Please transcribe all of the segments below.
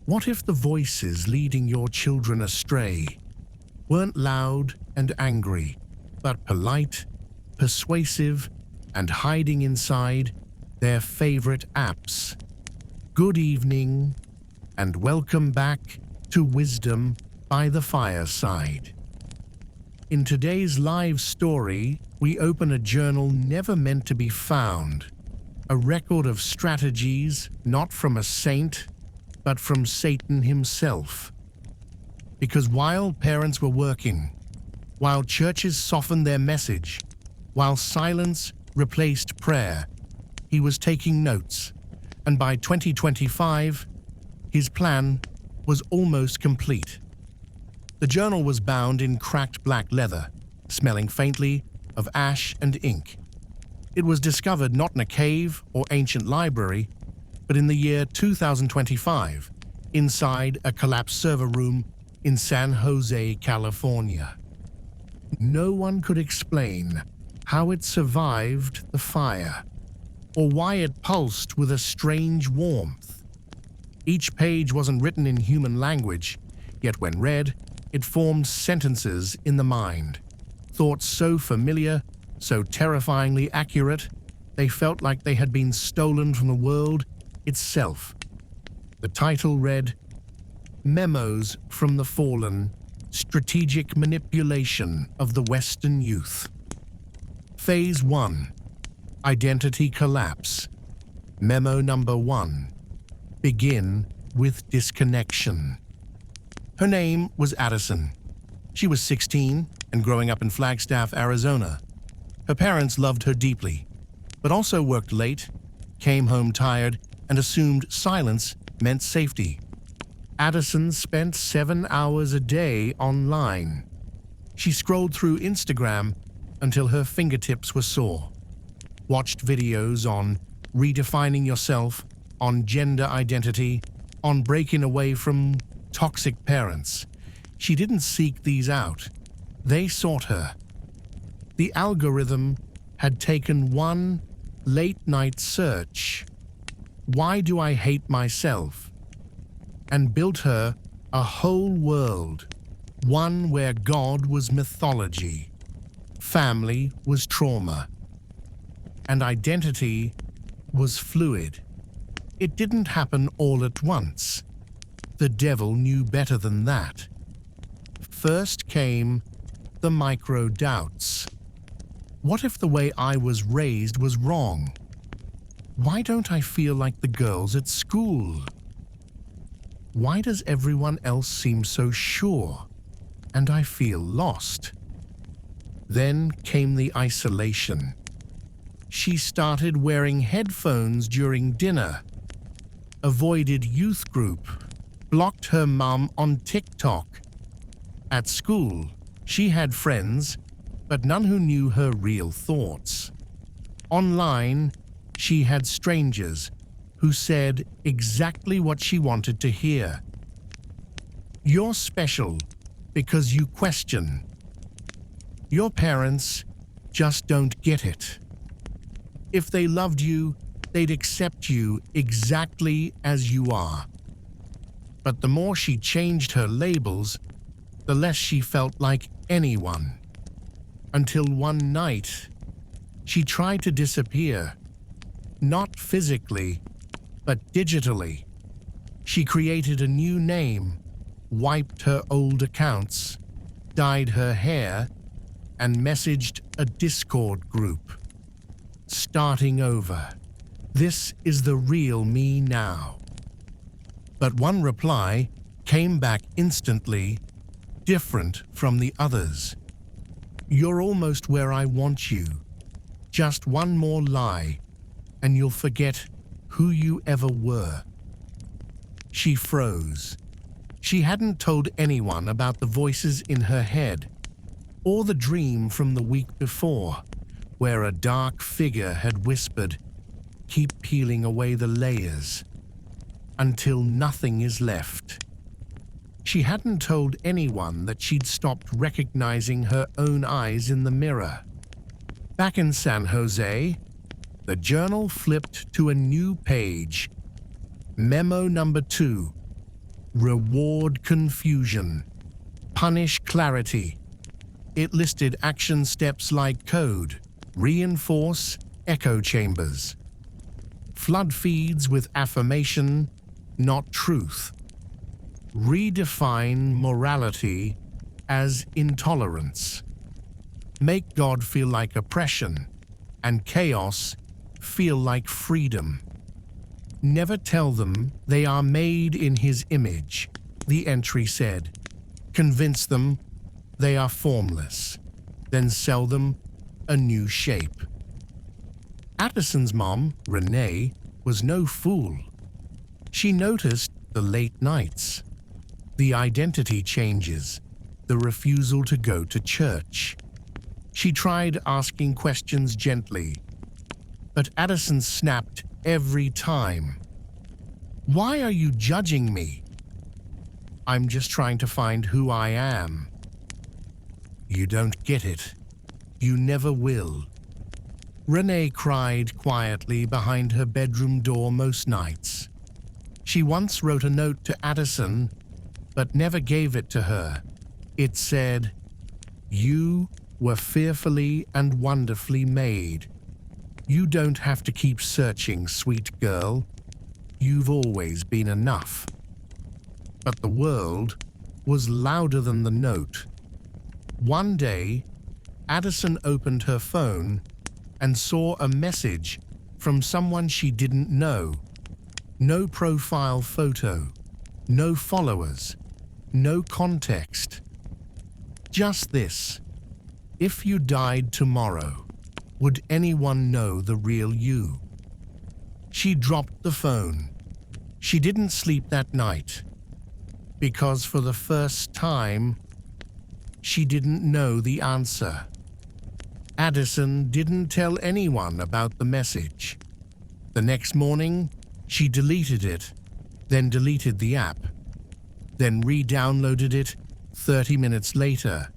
What if the voices leading your children astray weren't loud and angry, but polite, persuasive, and hiding inside their favorite apps? Good evening, and welcome back to Wisdom by the Fireside. In today's live story, we open a journal never meant to be found, a record of strategies not from a saint, but from Satan himself. Because while parents were working, while churches softened their message, while silence replaced prayer, he was taking notes, and by 2025, his plan was almost complete. The journal was bound in cracked black leather, smelling faintly of ash and ink. It was discovered not in a cave or ancient library, but in the year 2025, inside a collapsed server room in San Jose, California. No one could explain how it survived the fire, or why it pulsed with a strange warmth. Each page wasn't written in human language, yet when read, it formed sentences in the mind. Thoughts so familiar, so terrifyingly accurate, they felt like they had been stolen from the world itself. The title read, Memos from the Fallen, Strategic Manipulation of the Western Youth. Phase 1. Identity Collapse. Memo number 1. Begin with disconnection. Her name was Addison. She was 16 and growing up in Flagstaff, Arizona. Her parents loved her deeply, but also worked late, came home tired, and assumed silence meant safety. Addison spent 7 hours a day online. She scrolled through Instagram until her fingertips were sore, watched videos on redefining yourself, on gender identity, on breaking away from toxic parents. She didn't seek these out. They sought her. The algorithm had taken one late-night search, "Why do I hate myself?" and built her a whole world, one where God was mythology, family was trauma, and identity was fluid. It didn't happen all at once. The devil knew better than that. First came the micro-doubts. What if the way I was raised was wrong? Why don't I feel like the girls at school? Why does everyone else seem so sure, and I feel lost? Then came the isolation. She started wearing headphones during dinner, avoided youth group, blocked her mom on TikTok. At school, she had friends, but none who knew her real thoughts. Online, she had strangers who said exactly what she wanted to hear. You're special because you question. Your parents just don't get it. If they loved you, they'd accept you exactly as you are. But the more she changed her labels, the less she felt like anyone. Until one night, she tried to disappear. Not physically, but digitally. She created a new name, wiped her old accounts, dyed her hair, and messaged a Discord group. Starting over. This is the real me now. But one reply came back instantly, different from the others. You're almost where I want you. Just one more lie, and you'll forget who you ever were. She froze. She hadn't told anyone about the voices in her head, or the dream from the week before, where a dark figure had whispered, "Keep peeling away the layers until nothing is left." She hadn't told anyone that she'd stopped recognizing her own eyes in the mirror. Back in San Jose, the journal flipped to a new page. Memo number 2. reward confusion, punish clarity. It listed action steps like code, reinforce echo chambers, flood feeds with affirmation, not truth, redefine morality as intolerance, make God feel like oppression and chaos feel like freedom. Never tell them they are made in His image, the entry said. Convince them they are formless, then sell them a new shape. Addison's mom, Renee, was no fool. She noticed the late nights, the identity changes, the refusal to go to church. She tried asking questions gently, but Addison snapped every time. Why are you judging me? I'm just trying to find who I am. You don't get it. You never will. Renee cried quietly behind her bedroom door most nights. She once wrote a note to Addison, but never gave it to her. It said, "You were fearfully and wonderfully made. You don't have to keep searching, sweet girl. You've always been enough." But the world was louder than the note. One day, Addison opened her phone and saw a message from someone she didn't know. No profile photo, no followers, no context. Just this: if you died tomorrow, would anyone know the real you? She dropped the phone. She didn't sleep that night, because for the first time, she didn't know the answer. Addison didn't tell anyone about the message. The next morning, she deleted it, then deleted the app, then re-downloaded it 30 minutes later.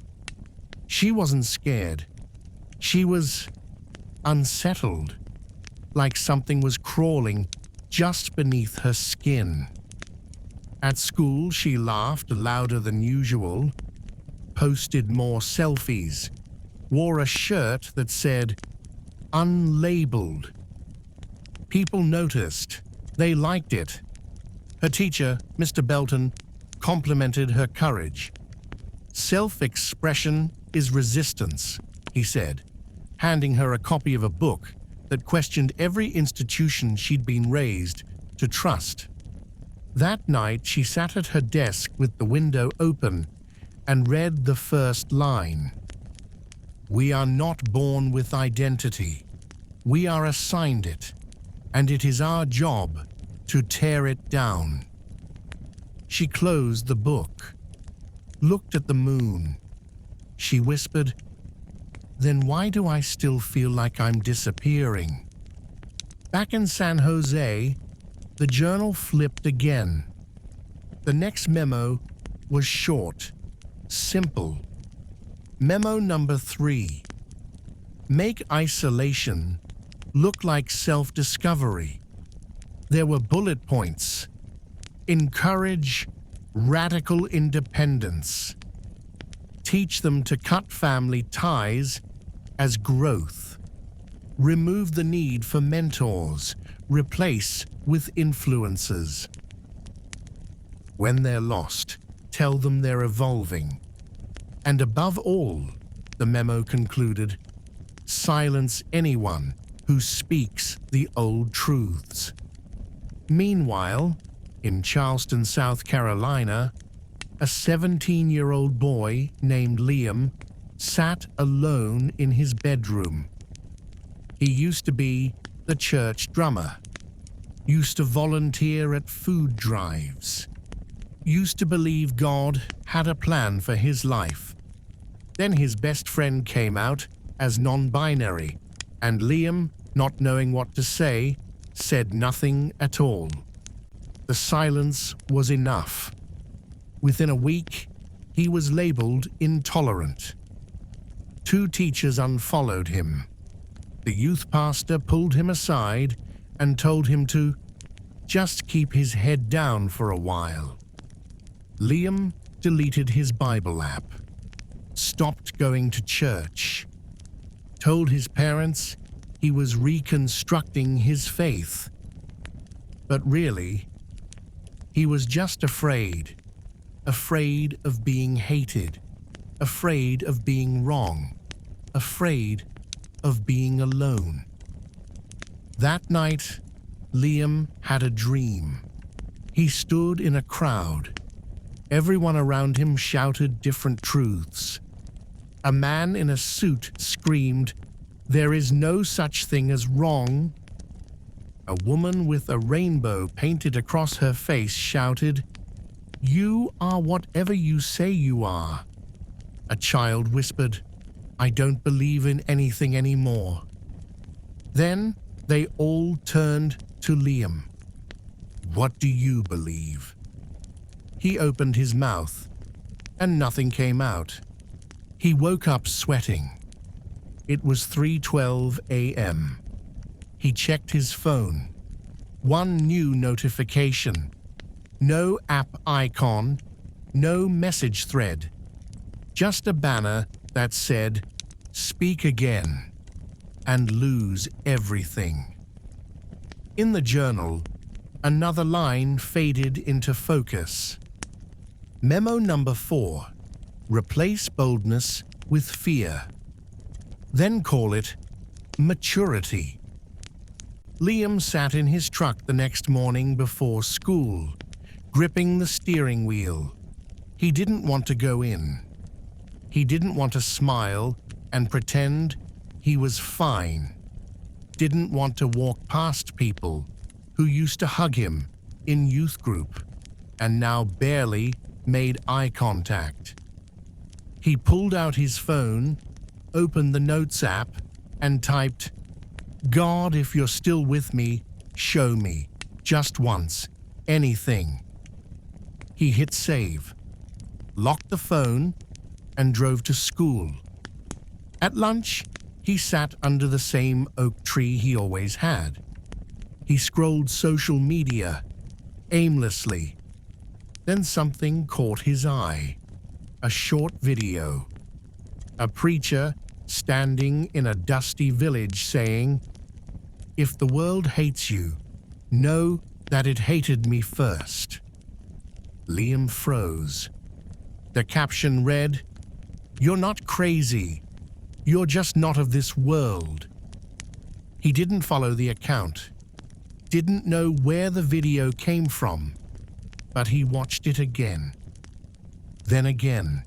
She wasn't scared. She was unsettled, like something was crawling just beneath her skin. At school, she laughed louder than usual, posted more selfies, wore a shirt that said, "Unlabeled." People noticed. They liked it. Her teacher, Mr. Belton, complimented her courage. "Self-expression is resistance," he said, handing her a copy of a book that questioned every institution she'd been raised to trust. That night, she sat at her desk with the window open and read the first line. "We are not born with identity. We are assigned it, and it is our job to tear it down." She closed the book, looked at the moon. She whispered, "Then why do I still feel like I'm disappearing?" Back in San Jose, the journal flipped again. The next memo was short, simple. Memo number 3. Make isolation look like self-discovery. There were bullet points. Encourage radical independence. Teach them to cut family ties as growth. Remove the need for mentors. Replace with influencers. When they're lost, tell them they're evolving. And above all, the memo concluded, silence anyone who speaks the old truths. Meanwhile, in Charleston, South Carolina, a 17-year-old boy named Liam sat alone in his bedroom. He used to be the church drummer, used to volunteer at food drives, used to believe God had a plan for his life. Then his best friend came out as non-binary, and Liam, not knowing what to say, said nothing at all. The silence was enough. Within a week, he was labeled intolerant. 2 teachers unfollowed him. The youth pastor pulled him aside and told him to just keep his head down for a while. Liam deleted his Bible app, stopped going to church, told his parents he was reconstructing his faith. But really, he was just afraid of being hated, afraid of being wrong, afraid of being alone. That night, Liam had a dream. He stood in a crowd. Everyone around him shouted different truths. A man in a suit screamed, "There is no such thing as wrong." A woman with a rainbow painted across her face shouted, "You are whatever you say you are." A child whispered, "I don't believe in anything anymore." Then they all turned to Liam. "What do you believe?" He opened his mouth, and nothing came out. He woke up sweating. It was 3:12 a.m. He checked his phone. One new notification. No app icon, no message thread. Just a banner that said, "Speak again and lose everything." In the journal, another line faded into focus. Memo number 4. Replace boldness with fear. Then call it maturity. Liam sat in his truck the next morning before school, gripping the steering wheel. He didn't want to go in. He didn't want to smile and pretend he was fine. Didn't want to walk past people who used to hug him in youth group and now barely made eye contact. He pulled out his phone, opened the Notes app, and typed, "God, if you're still with me, show me, just once, anything." He hit save, locked the phone, and drove to school. At lunch, he sat under the same oak tree he always had. He scrolled social media, aimlessly. Then something caught his eye. A short video. A preacher standing in a dusty village saying, "If the world hates you, know that it hated me first." Liam froze. The caption read, "You're not crazy. You're just not of this world." He didn't follow the account, didn't know where the video came from, but he watched it again, then again,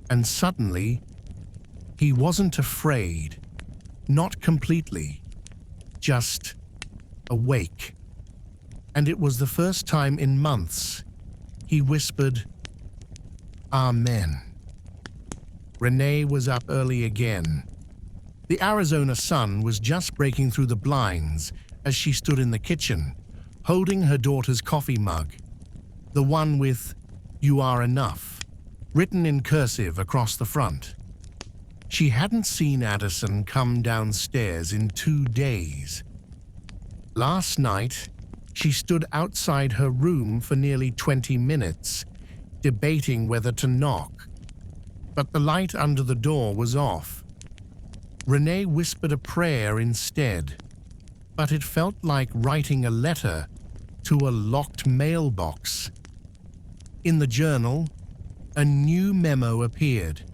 and suddenly, he wasn't afraid, not completely, just awake. And it was the first time in months he whispered, "Amen." Renee was up early again. The Arizona sun was just breaking through the blinds as she stood in the kitchen, holding her daughter's coffee mug, the one with "You are enough" written in cursive across the front. She hadn't seen Addison come downstairs in 2 days. Last night, she stood outside her room for nearly 20 minutes, debating whether to knock. But the light under the door was off. Renee whispered a prayer instead, but it felt like writing a letter to a locked mailbox. In the journal, a new memo appeared.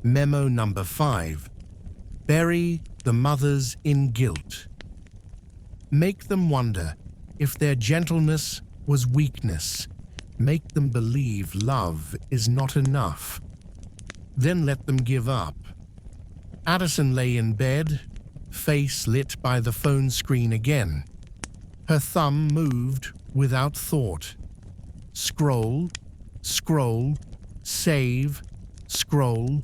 Memo number 5. Bury the mothers in guilt. Make them wonder if their gentleness was weakness. Make them believe love is not enough. Then let them give up. Addison lay in bed, face lit by the phone screen again. Her thumb moved without thought. Scroll, scroll, save, scroll,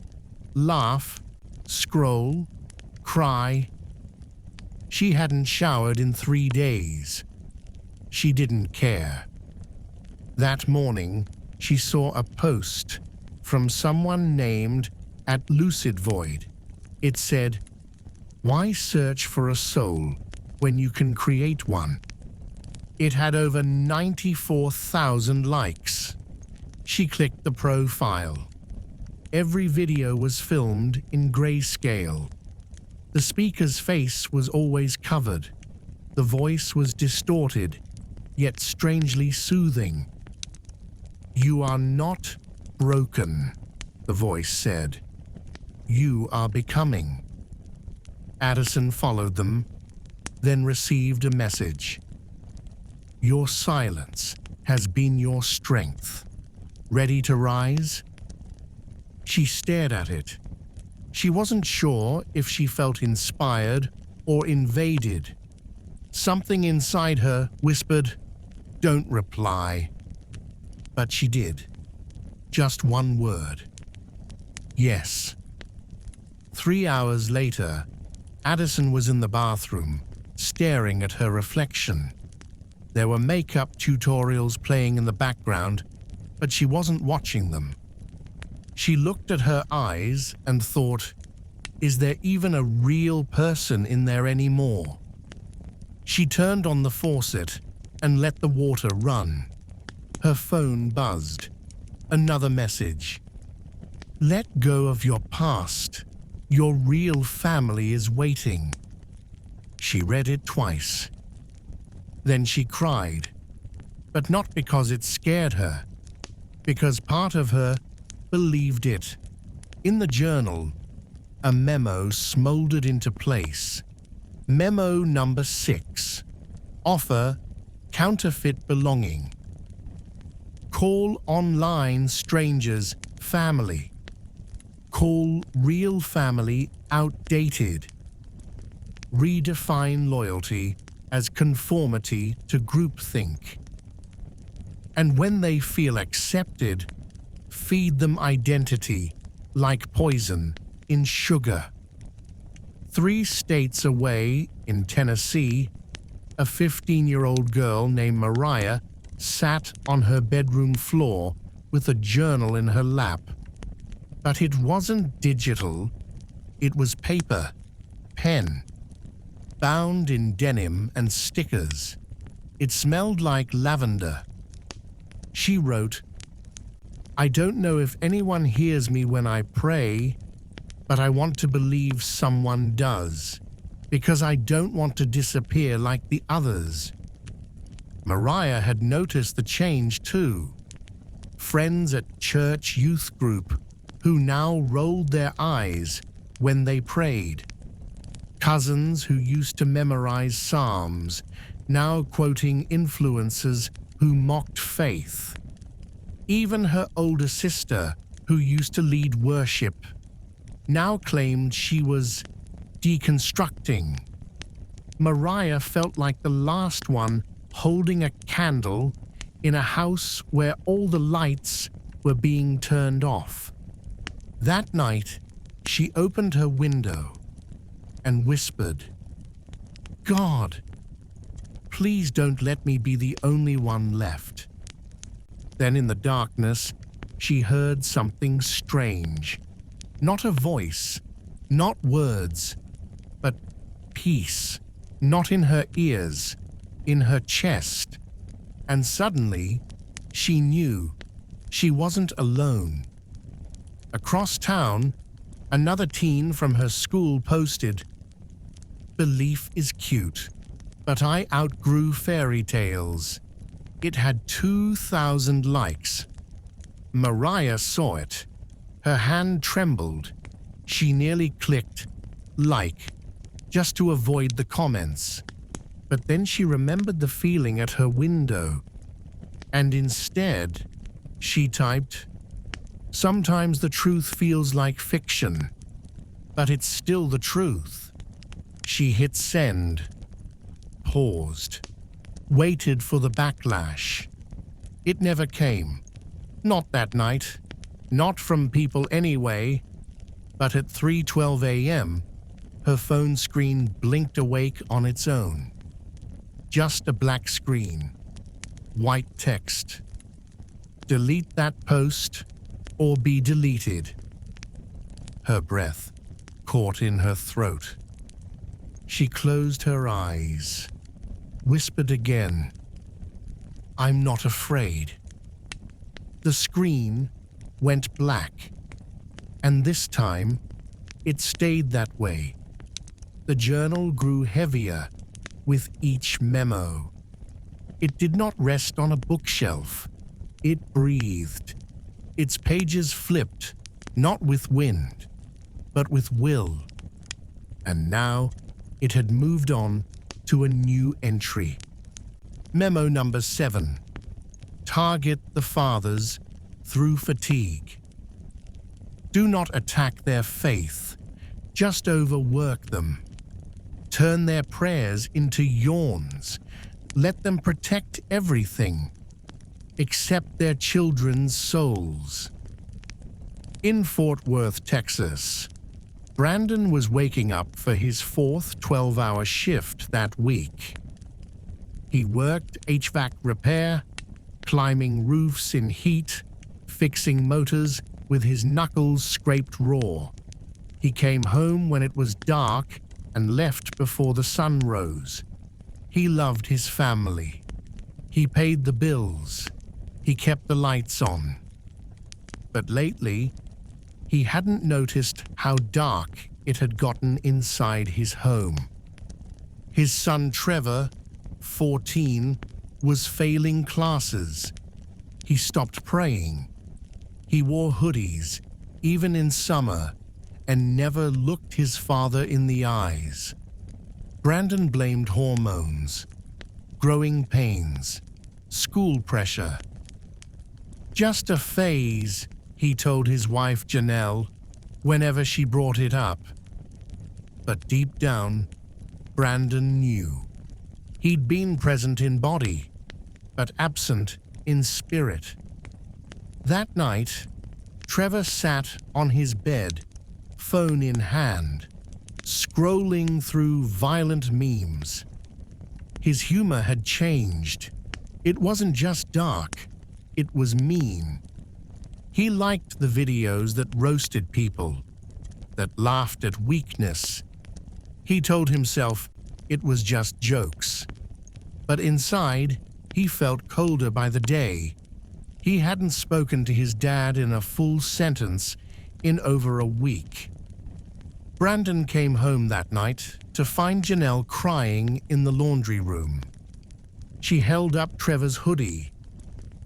laugh, scroll, cry. She hadn't showered in 3 days. She didn't care. That morning, she saw a post from someone named @LucidVoid. It said, "Why search for a soul when you can create one?" It had over 94,000 likes. She clicked the profile. Every video was filmed in grayscale. The speaker's face was always covered. The voice was distorted, yet strangely soothing. "You are not broken," the voice said. "You are becoming." Addison followed them, then received a message. "Your silence has been your strength. Ready to rise?" She stared at it. She wasn't sure if she felt inspired or invaded. Something inside her whispered, "Don't reply." But she did. Just one word. Yes. 3 hours later, Addison was in the bathroom, staring at her reflection. There were makeup tutorials playing in the background, but she wasn't watching them. She looked at her eyes and thought, is there even a real person in there anymore? She turned on the faucet and let the water run. Her phone buzzed. Another message. "Let go of your past. Your real family is waiting." She read it twice. Then she cried, but not because it scared her, because part of her believed it. In the journal, a memo smoldered into place. Memo number 6. Offer counterfeit belonging. Call online strangers family. Call real family outdated. Redefine loyalty as conformity to groupthink. And when they feel accepted, feed them identity like poison in sugar. 3 states away in Tennessee, a 15-year-old girl named Mariah sat on her bedroom floor with a journal in her lap. But it wasn't digital, it was paper, pen, bound in denim and stickers. It smelled like lavender. She wrote, "I don't know if anyone hears me when I pray, but I want to believe someone does, because I don't want to disappear like the others." Mariah had noticed the change too. Friends at church youth group who now rolled their eyes when they prayed. Cousins who used to memorize psalms, now quoting influencers who mocked faith. Even her older sister, who used to lead worship, now claimed she was deconstructing. Mariah felt like the last one holding a candle in a house where all the lights were being turned off. That night, she opened her window and whispered, "God, please don't let me be the only one left." Then in the darkness, she heard something strange. Not a voice, not words, but peace, not in her ears, in her chest. And suddenly, she knew she wasn't alone. Across town, another teen from her school posted, "Belief is cute, but I outgrew fairy tales." It had 2,000 likes. Mariah saw it. Her hand trembled. She nearly clicked like, just to avoid the comments. But then she remembered the feeling at her window, and instead, she typed, "Sometimes the truth feels like fiction, but it's still the truth." She hit send, paused, waited for the backlash. It never came. Not that night. Not from people anyway. But at 3:12 a.m., her phone screen blinked awake on its own. Just a black screen. White text. "Delete that post or be deleted." Her breath caught in her throat. She closed her eyes, whispered again, "I'm not afraid." The screen went black, and this time it stayed that way. The journal grew heavier with each memo. It did not rest on a bookshelf. It breathed. Its pages flipped, not with wind, but with will. And now it had moved on to a new entry. Memo number 7. Target the fathers through fatigue. Do not attack their faith, just overwork them. Turn their prayers into yawns. Let them protect everything, except their children's souls. In Fort Worth, Texas, Brandon was waking up for his 4th 12-hour shift that week. He worked HVAC repair, climbing roofs in heat, fixing motors with his knuckles scraped raw. He came home when it was dark and left before the sun rose. He loved his family. He paid the bills. He kept the lights on. But lately, he hadn't noticed how dark it had gotten inside his home. His son Trevor, 14, was failing classes. He stopped praying. He wore hoodies, even in summer, and never looked his father in the eyes. Brandon blamed hormones, growing pains, school pressure. Just a phase, he told his wife Janelle whenever she brought it up. But deep down, Brandon knew. He'd been present in body, but absent in spirit. That night, Trevor sat on his bed, phone in hand, scrolling through violent memes. His humor had changed. It wasn't just dark, it was mean. He liked the videos that roasted people, that laughed at weakness. He told himself it was just jokes. But inside, he felt colder by the day. He hadn't spoken to his dad in a full sentence in over a week. Brandon came home that night to find Janelle crying in the laundry room. She held up Trevor's hoodie.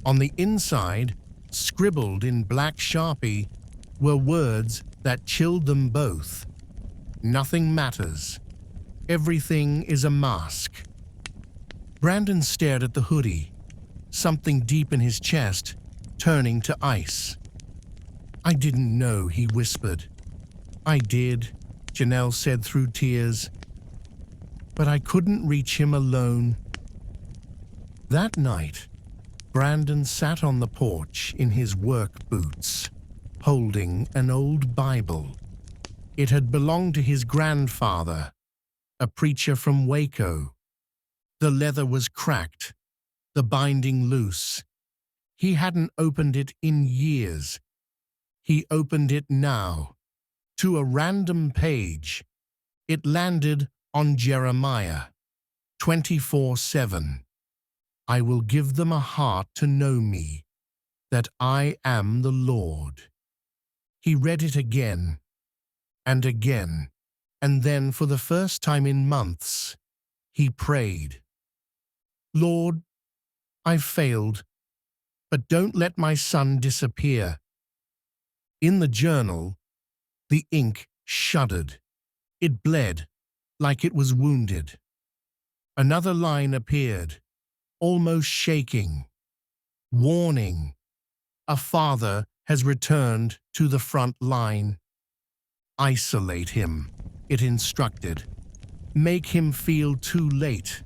On the inside, scribbled in black Sharpie, were words that chilled them both. Nothing matters. Everything is a mask. Brandon stared at the hoodie, something deep in his chest turning to ice. I didn't know, he whispered. I did, Janelle said through tears. But I couldn't reach him alone. That night, Brandon sat on the porch in his work boots, holding an old Bible. It had belonged to his grandfather, a preacher from Waco. The leather was cracked, the binding loose. He hadn't opened it in years. He opened it now, to a random page. It landed on Jeremiah 24:7. I will give them a heart to know me, that I am the Lord. He read it again, and then for the first time in months, he prayed. Lord, I've failed, but don't let my son disappear. In the journal, the ink shuddered. It bled like it was wounded. Another line appeared, almost shaking. Warning. A father has returned to the front line. Isolate him, it instructed. Make him feel too late.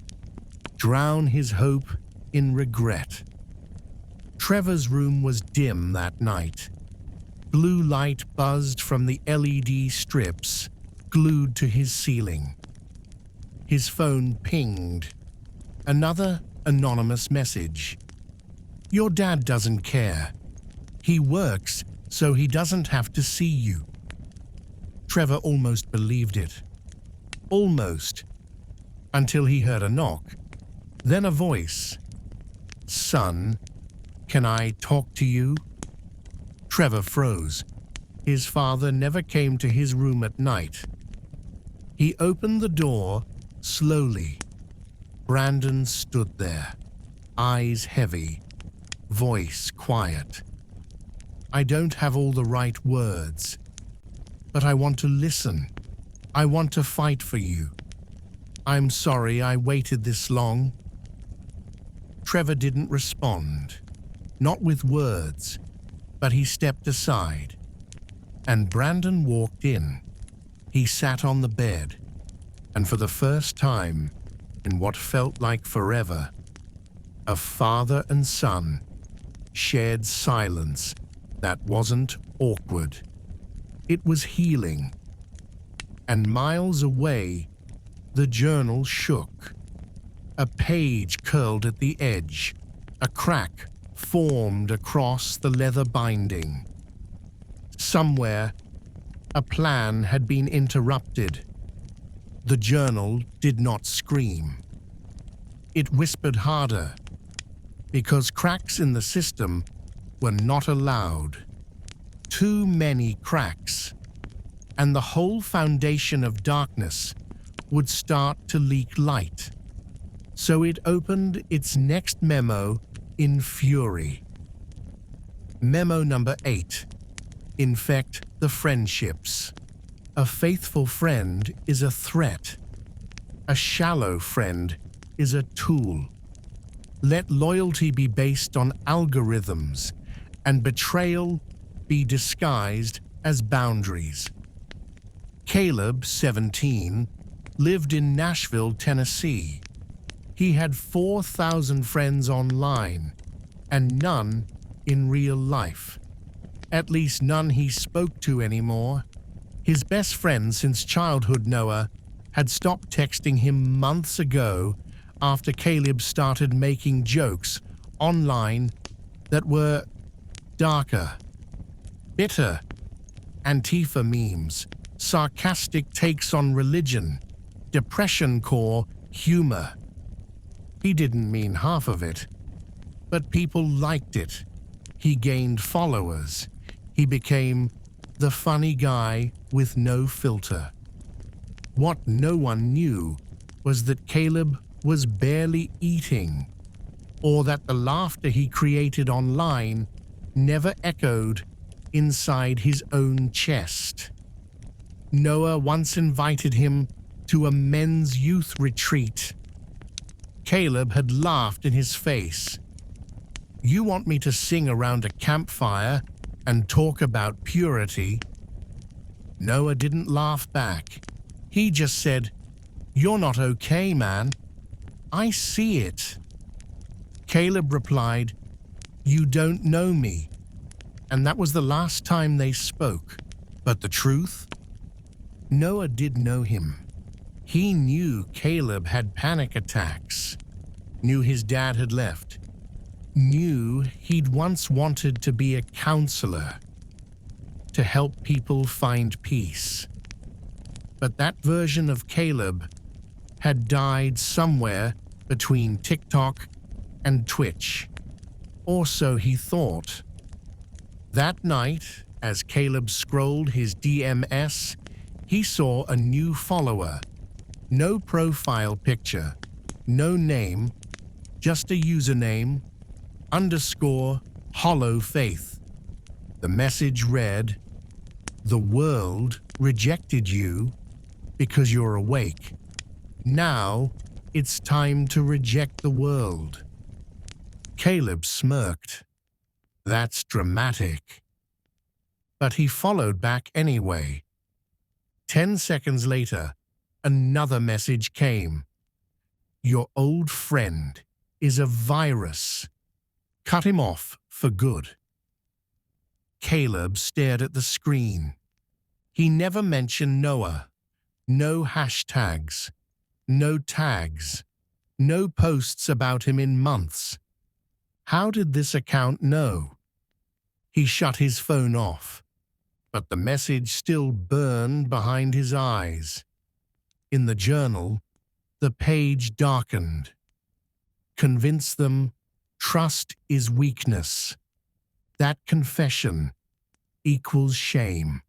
Drown his hope in regret. Trevor's room was dim that night. Blue light buzzed from the LED strips glued to his ceiling. His phone pinged. Another anonymous message. Your dad doesn't care. He works so he doesn't have to see you. Trevor almost believed it. Almost. Until he heard a knock. Then a voice. Son, "Can I talk to you?" Trevor froze. His father never came to his room at night. He opened the door slowly. Brandon stood there, eyes heavy, voice quiet. "I don't have all the right words, but I want to listen. I want to fight for you. I'm sorry I waited this long." Trevor didn't respond, not with words, but he stepped aside, and Brandon walked in. He sat on the bed, and for the first time in what felt like forever, a father and son shared silence that wasn't awkward. It was healing. And miles away, the journal shook. A page curled at the edge. A crack formed across the leather binding. Somewhere, a plan had been interrupted. The journal did not scream. It whispered harder, because cracks in the system were not allowed. Too many cracks, and the whole foundation of darkness would start to leak light. So it opened its next memo in fury. Memo number 8. Infect the friendships. A faithful friend is a threat. A shallow friend is a tool. Let loyalty be based on algorithms and betrayal be disguised as boundaries. Caleb, 17, lived in Nashville, Tennessee. He had 4,000 friends online and none in real life. At least none he spoke to anymore. His best friend since childhood, Noah, had stopped texting him months ago after Caleb started making jokes online that were darker, bitter, Antifa memes, sarcastic takes on religion, depression core humor. He didn't mean half of it, but people liked it. He gained followers. He became the funny guy with no filter. What no one knew was that Caleb was barely eating, or that the laughter he created online never echoed inside his own chest. Noah once invited him to a men's youth retreat. Caleb had laughed in his face. "You want me to sing around a campfire and talk about purity?" Noah didn't laugh back. He just said, "You're not okay, man. I see it." Caleb replied, "You don't know me." And that was the last time they spoke. But the truth? Noah did know him. He knew Caleb had panic attacks, knew his dad had left, knew he'd once wanted to be a counselor, to help people find peace. But that version of Caleb had died somewhere between TikTok and Twitch. Or so he thought. That night, as Caleb scrolled his DMs, he saw a new follower. No profile picture, no name, just a username, _hollow faith. The message read, "The world rejected you because you're awake. Now it's time to reject the world." Caleb smirked. That's dramatic. But he followed back anyway. 10 seconds later, another message came. "Your old friend is a virus. Cut him off for good." Caleb stared at the screen. He never mentioned Noah. No hashtags. No tags. No posts about him in months. How did this account know? He shut his phone off, but the message still burned behind his eyes. In the journal, the page darkened. "Convince them, trust is weakness. That confession equals shame.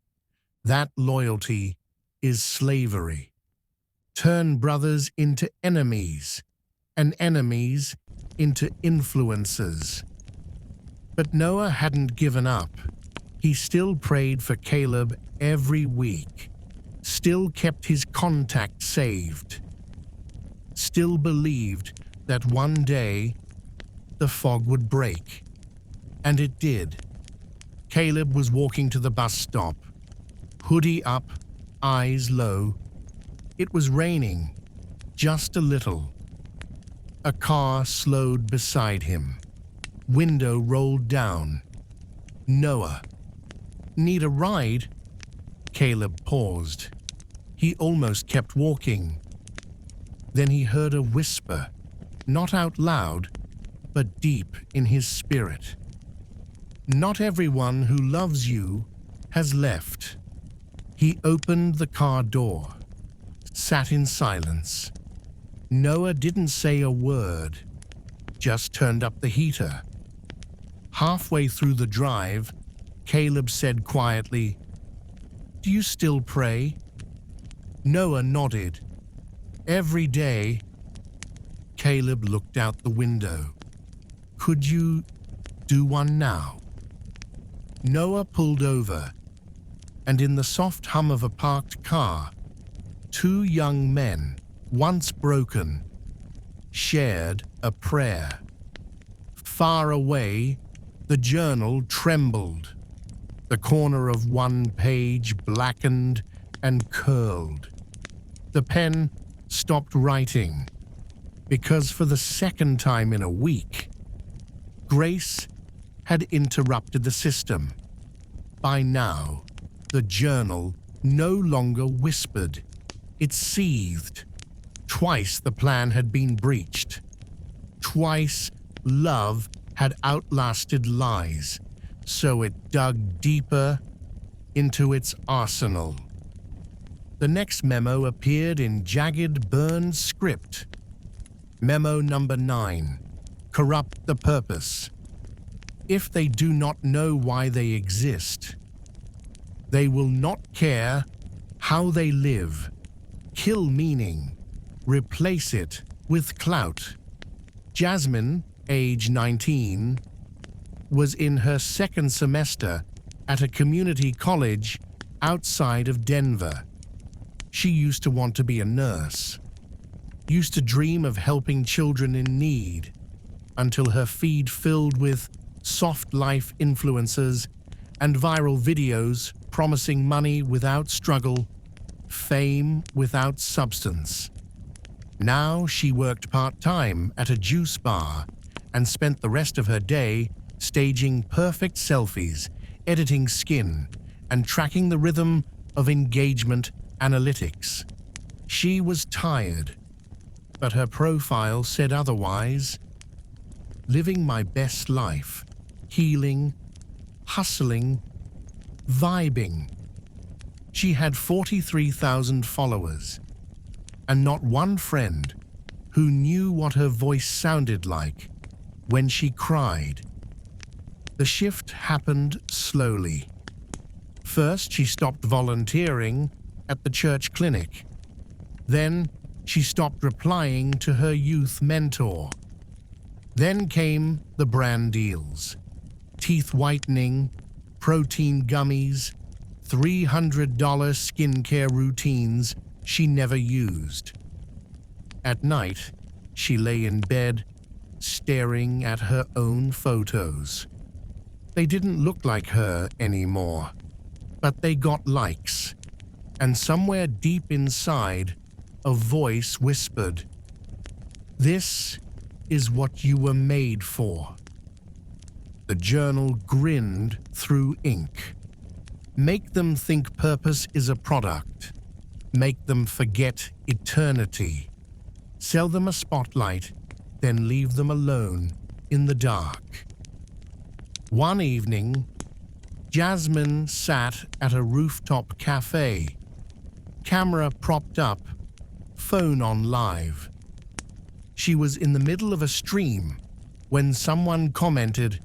That loyalty is slavery. Turn brothers into enemies, and enemies into influencers. But Noah hadn't given up. He still prayed for Caleb every week, still kept his contact saved, still believed that one day the fog would break. And it did. Caleb was walking to the bus stop, hoodie up, eyes low. It was raining, just a little. A car slowed beside him. Window rolled down. Noah. Need a ride? Caleb paused. He almost kept walking. Then he heard a whisper, not out loud, but deep in his spirit. Not everyone who loves you has left. He opened the car door, sat in silence. Noah didn't say a word, just turned up the heater. Halfway through the drive, Caleb said quietly, "Do you still pray?" Noah nodded. Every day. Caleb looked out the window. Could you do one now? Noah pulled over, and in the soft hum of a parked car, two young men, once broken, shared a prayer. Far away, the journal trembled. The corner of one page blackened and curled. The pen stopped writing, because for the second time in a week, grace had interrupted the system. By now, the journal no longer whispered. It seethed. Twice the plan had been breached. Twice love had outlasted lies, so it dug deeper into its arsenal. The next memo appeared in jagged, burned script. Memo number 9. Corrupt the purpose. If they do not know why they exist, they will not care how they live. Kill meaning. Replace it with clout. Jasmine, age 19, was in her second semester at a community college outside of Denver. She used to want to be a nurse, used to dream of helping children in need, until her feed filled with soft life influencers and viral videos promising money without struggle, fame without substance. Now she worked part-time at a juice bar and spent the rest of her day staging perfect selfies, editing skin, and tracking the rhythm of engagement analytics. She was tired, but her profile said otherwise. Living my best life, healing, hustling, vibing. She had 43,000 followers, and not one friend who knew what her voice sounded like when she cried. The shift happened slowly. First, she stopped volunteering at the church clinic. Then, she stopped replying to her youth mentor. Then came the brand deals. Teeth whitening, protein gummies, $300 skincare routines she never used. At night, she lay in bed, staring at her own photos. They didn't look like her anymore, but they got likes. And somewhere deep inside, a voice whispered, "This is what you were made for." The journal grinned through ink. Make them think purpose is a product. Make them forget eternity. Sell them a spotlight, then leave them alone in the dark. One evening, Jasmine sat at a rooftop cafe, camera propped up, phone on live. She was in the middle of a stream, when someone commented,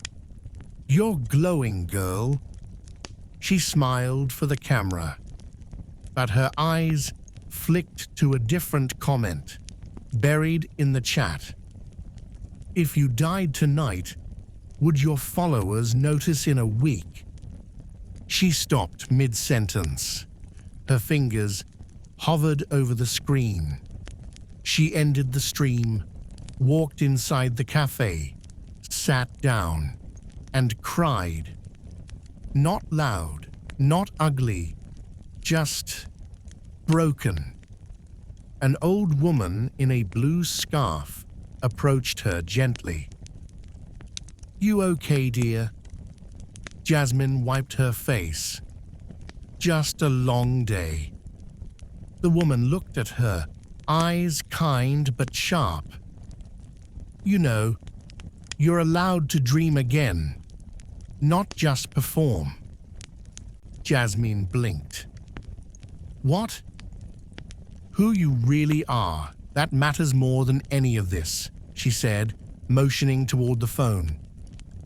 "You're glowing, girl." She smiled for the camera, but her eyes flicked to a different comment, buried in the chat. "If you died tonight, would your followers notice in a week?" She stopped mid-sentence. Her fingers hovered over the screen. She ended the stream, walked inside the cafe, sat down, and cried. Not loud, not ugly, just broken. An old woman in a blue scarf approached her gently. "You okay, dear?" Jasmine wiped her face. "Just a long day." The woman looked at her, eyes kind but sharp. "You know, you're allowed to dream again, not just perform." Jasmine blinked. "What?" "Who you really are, that matters more than any of this," she said, motioning toward the phone.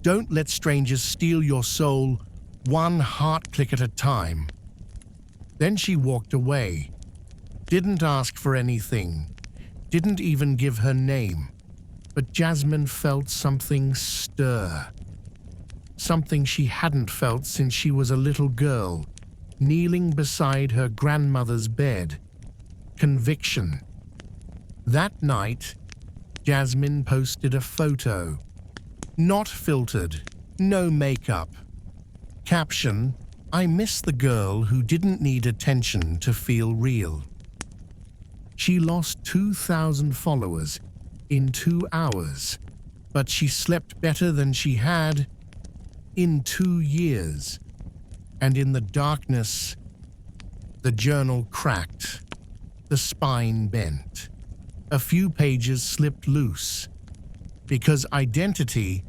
"Don't let strangers steal your soul, one heart click at a time." Then she walked away, didn't ask for anything, didn't even give her name, but Jasmine felt something stir. Something she hadn't felt since she was a little girl, kneeling beside her grandmother's bed. Conviction. That night, Jasmine posted a photo. Not filtered, no makeup. Caption, "I miss the girl who didn't need attention to feel real." She lost 2,000 followers in 2 hours, but she slept better than she had in 2 years. And in the darkness, the journal cracked, the spine bent. A few pages slipped loose, because identity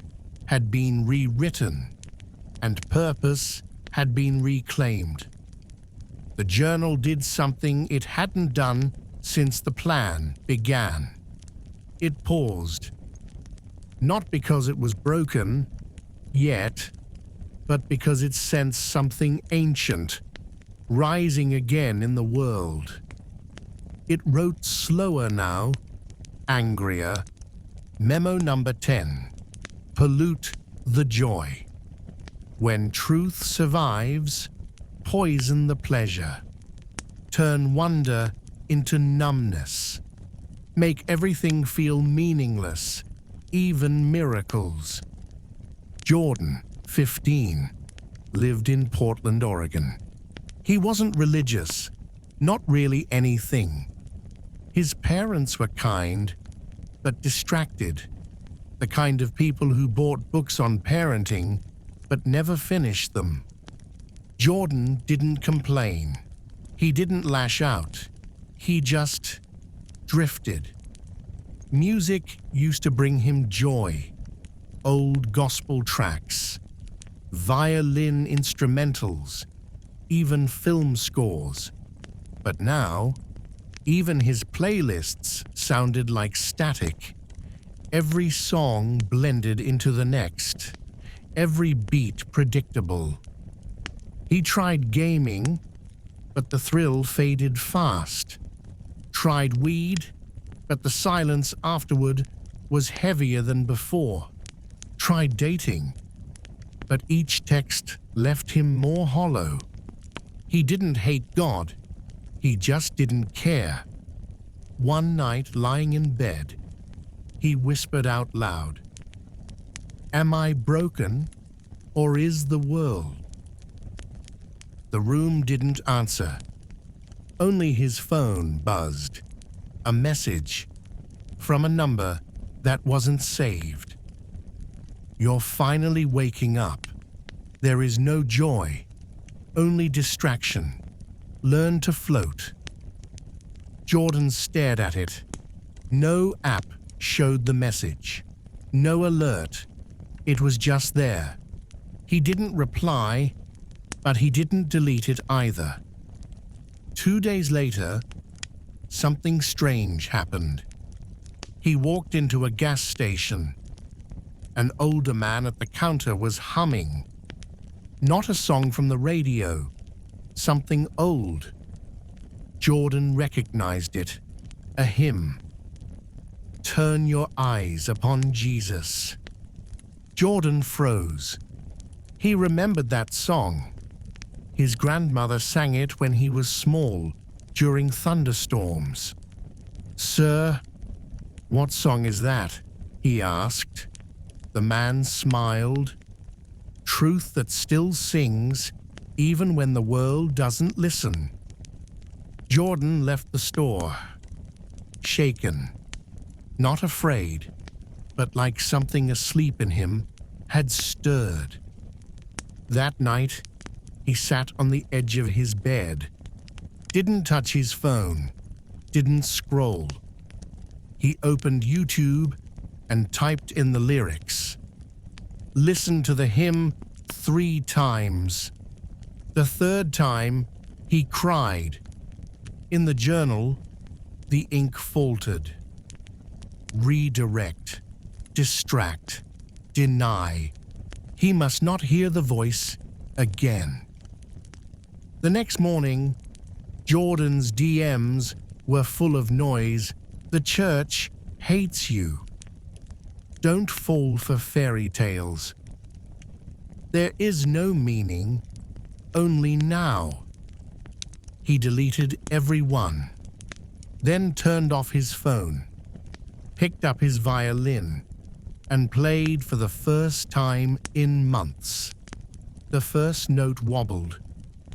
had been rewritten and purpose had been reclaimed. The journal did something it hadn't done since the plan began. It paused, not because it was broken yet, but because it sensed something ancient rising again in the world. It wrote slower now, angrier. Memo number 10. Pollute the joy. When truth survives, poison the pleasure. Turn wonder into numbness. Make everything feel meaningless, even miracles. Jordan, 15, lived in Portland, Oregon. He wasn't religious, not really anything. His parents were kind, but distracted. The kind of people who bought books on parenting, but never finished them. Jordan didn't complain. He didn't lash out. He just drifted. Music used to bring him joy. Old gospel tracks, violin instrumentals, even film scores. But now, even his playlists sounded like static. Every song blended into the next, every beat predictable. He tried gaming, but the thrill faded fast. Tried weed, but the silence afterward was heavier than before. Tried dating, but each text left him more hollow. He didn't hate God, he just didn't care. One night, lying in bed, he whispered out loud, "Am I broken, or is the world?" The room didn't answer. Only his phone buzzed. A message from a number that wasn't saved. "You're finally waking up. There is no joy, only distraction. Learn to float." Jordan stared at it. No app showed the message. No alert. It was just there. He didn't reply, but he didn't delete it either. 2 days later, something strange happened. He walked into a gas station. An older man at the counter was humming. Not a song from the radio, something old. Jordan recognized it, a hymn. Turn your eyes upon Jesus. Jordan froze. He remembered that song. His grandmother sang it when he was small, during thunderstorms. "Sir, what song is that?" he asked. The man smiled. "Truth that still sings, even when the world doesn't listen." Jordan left the store, shaken, not afraid, but like something asleep in him had stirred. That night, he sat on the edge of his bed, didn't touch his phone, didn't scroll. He opened YouTube and typed in the lyrics. Listened to the hymn 3 times. The 3rd time, he cried. In the journal, the ink faltered. Redirect, distract, deny. He must not hear the voice again. The next morning, Jordan's DMs were full of noise. The church hates you. Don't fall for fairy tales. There is no meaning, only now. He deleted every one, then turned off his phone, picked up his violin, and played for the first time in months. The first note wobbled,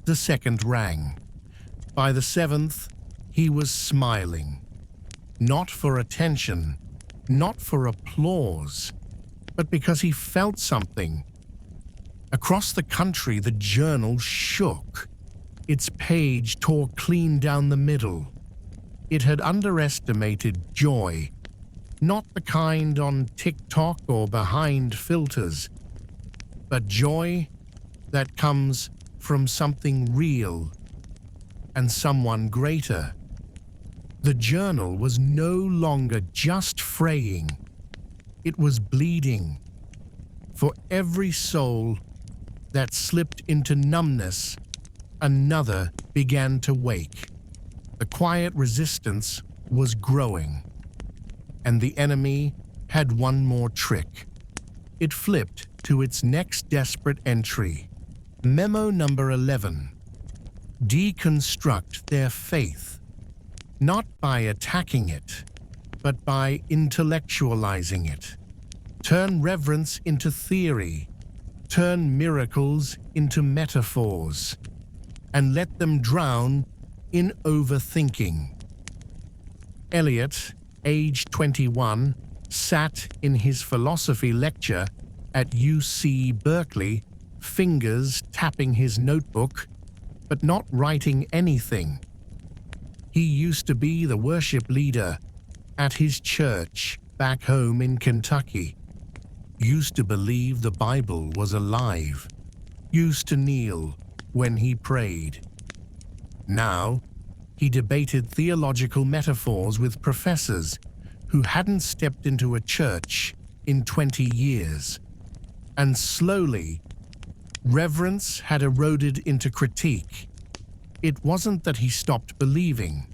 the second rang. By the 7th, he was smiling. Not for attention, not for applause, but because he felt something. Across the country, the journal shook. Its page tore clean down the middle. It had underestimated joy, not the kind on TikTok or behind filters, but joy that comes from something real and someone greater. The journal was no longer just fraying. It was bleeding. For every soul that slipped into numbness, another began to wake. The quiet resistance was growing. And the enemy had one more trick. It flipped to its next desperate entry. Memo number 11. Deconstruct their faith. Not by attacking it, but by intellectualizing it. Turn reverence into theory. Turn miracles into metaphors. And let them drown in overthinking. Eliot, age 21, sat in his philosophy lecture at UC Berkeley, fingers tapping his notebook, but not writing anything. He used to be the worship leader at his church back home in Kentucky. Used to believe the Bible was alive. Used to kneel when he prayed. Now, he debated theological metaphors with professors who hadn't stepped into a church in 20 years. And slowly, reverence had eroded into critique. It wasn't that he stopped believing.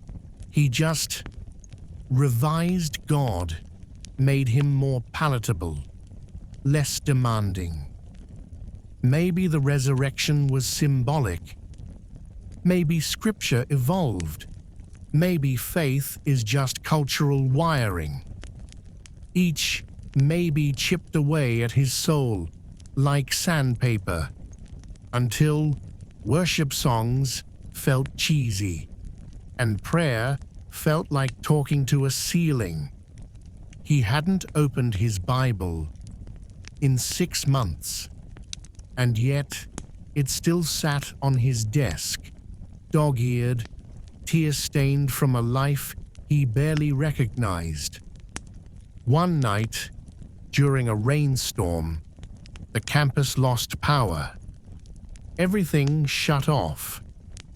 He just revised God, made him more palatable, less demanding. Maybe the resurrection was symbolic. Maybe scripture evolved. Maybe faith is just cultural wiring. Each maybe chipped away at his soul like sandpaper until worship songs felt cheesy and prayer felt like talking to a ceiling. He hadn't opened his Bible in 6 months, and yet it still sat on his desk, dog-eared, tear-stained from a life he barely recognized. One night, during a rainstorm, the campus lost power. Everything shut off.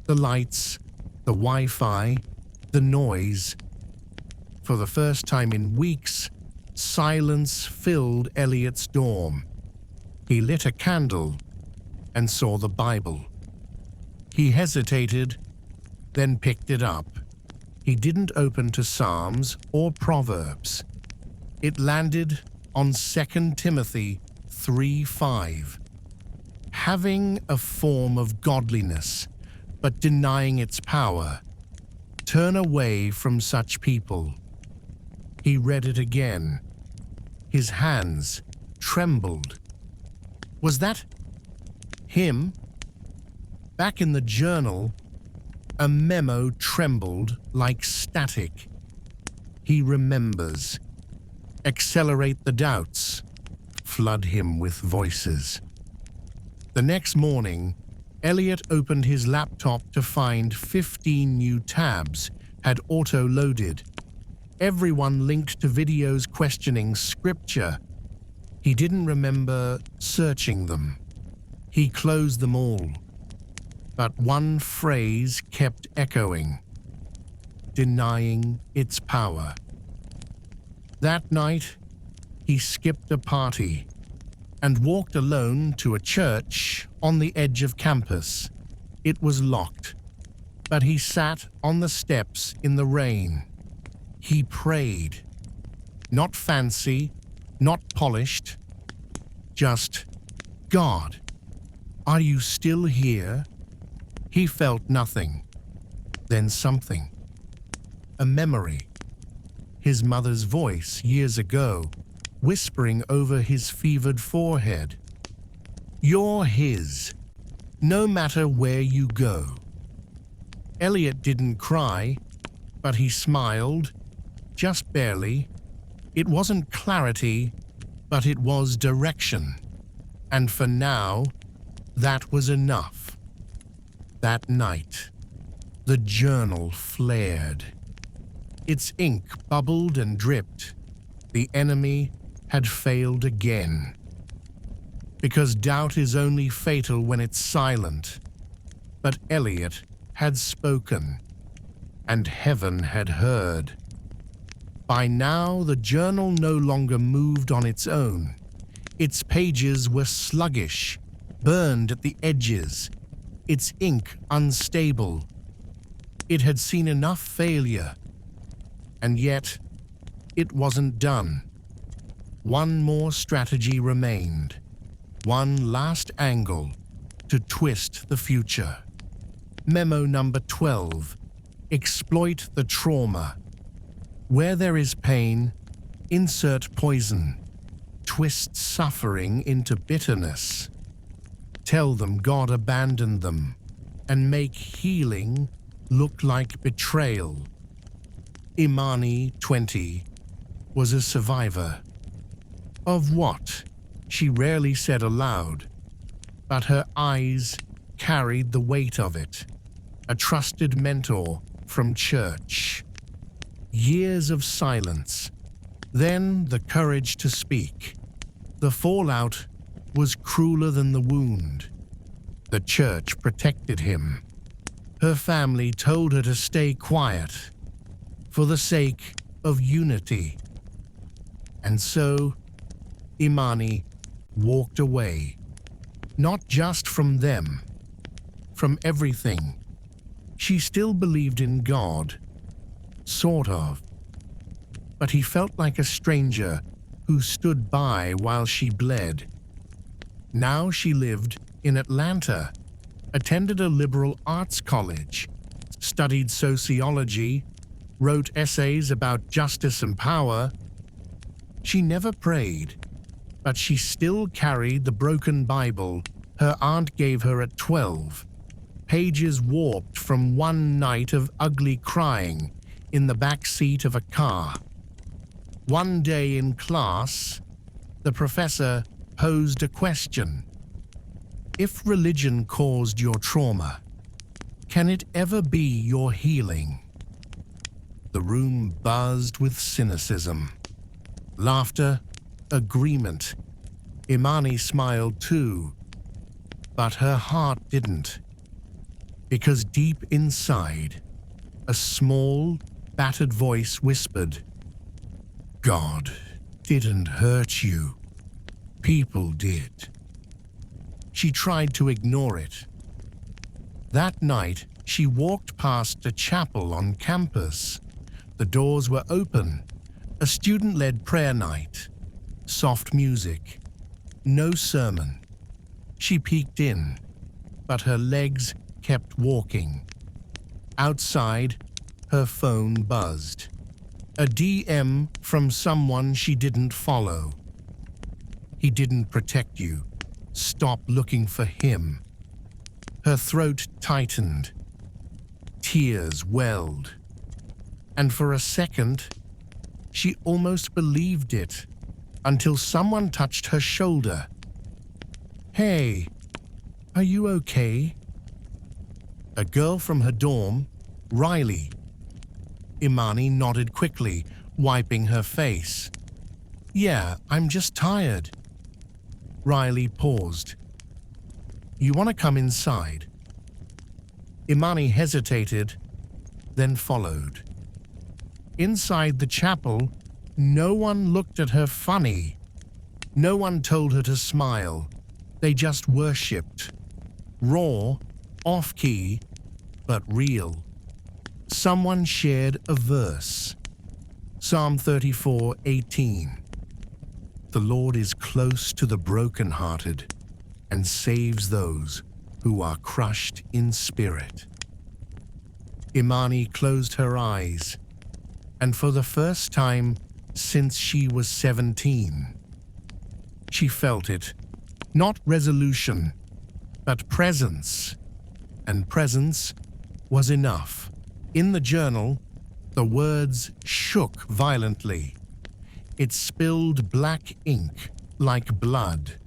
The lights, the Wi-Fi, the noise. For the first time in weeks, silence filled Elliot's dorm. He lit a candle and saw the Bible. He hesitated, then picked it up. He didn't open to Psalms or Proverbs. It landed on 2 Timothy 3:5. Having a form of godliness, but denying its power, turn away from such people. He read it again. His hands trembled. Was that him? Back in the journal, a memo trembled like static. He remembers. Accelerate the doubts. Flood him with voices. The next morning, Elliot opened his laptop to find 15 new tabs had auto-loaded. Everyone linked to videos questioning scripture. He didn't remember searching them. He closed them all. But one phrase kept echoing, denying its power. That night, he skipped a party and walked alone to a church on the edge of campus. It was locked, but he sat on the steps in the rain. He prayed. Not fancy, not polished, just, God, are you still here? He felt nothing, then something. A memory. His mother's voice years ago, whispering over his fevered forehead. You're his, no matter where you go. Elliot didn't cry, but he smiled, just barely. It wasn't clarity, but it was direction. And for now, that was enough. That night, the journal flared. Its ink bubbled and dripped. The enemy had failed again. Because doubt is only fatal when it's silent. But Elliot had spoken, and heaven had heard. By now, the journal no longer moved on its own. Its pages were sluggish, burned at the edges, its ink unstable. It had seen enough failure, and yet it wasn't done. One more strategy remained, one last angle to twist the future. Memo number 12. Exploit the trauma. Where there is pain, insert poison. Twist suffering into bitterness. Tell them God abandoned them, and make healing look like betrayal. Imani, 20, was a survivor. Of what? She rarely said aloud, but her eyes carried the weight of it. A trusted mentor from church. Years of silence, then the courage to speak. The fallout was crueler than the wound. The church protected him. Her family told her to stay quiet, for the sake of unity. And so, Imani walked away, not just from them, from everything. She still believed in God, sort of, but he felt like a stranger who stood by while she bled. Now she lived in Atlanta, attended a liberal arts college, studied sociology, wrote essays about justice and power. She never prayed, but she still carried the broken Bible her aunt gave her at 12, pages warped from one night of ugly crying in the back seat of a car. One day in class, the professor posed a question. If religion caused your trauma, can it ever be your healing? The room buzzed with cynicism. Laughter, agreement. Imani smiled too, but her heart didn't. Because deep inside, a small, battered voice whispered, God didn't hurt you. People did. She tried to ignore it. That night, she walked past a chapel on campus. The doors were open. A student-led prayer night. Soft music. No sermon. She peeked in, but her legs kept walking. Outside, her phone buzzed. A DM from someone she didn't follow. He didn't protect you. Stop looking for him. Her throat tightened. Tears welled. And for a second, she almost believed it, until someone touched her shoulder. "Hey, are you okay?" A girl from her dorm, Riley. Imani nodded quickly, wiping her face. "Yeah, I'm just tired." Riley paused. "You want to come inside?" Imani hesitated, then followed. Inside the chapel, no one looked at her funny. No one told her to smile. They just worshipped. Raw, off-key, but real. Someone shared a verse. Psalm 34:18. "The Lord is close to the brokenhearted and saves those who are crushed in spirit." Imani closed her eyes, and for the first time since she was 17, she felt it. Not resolution, but presence. And presence was enough. In the journal, the words shook violently. It spilled black ink like blood.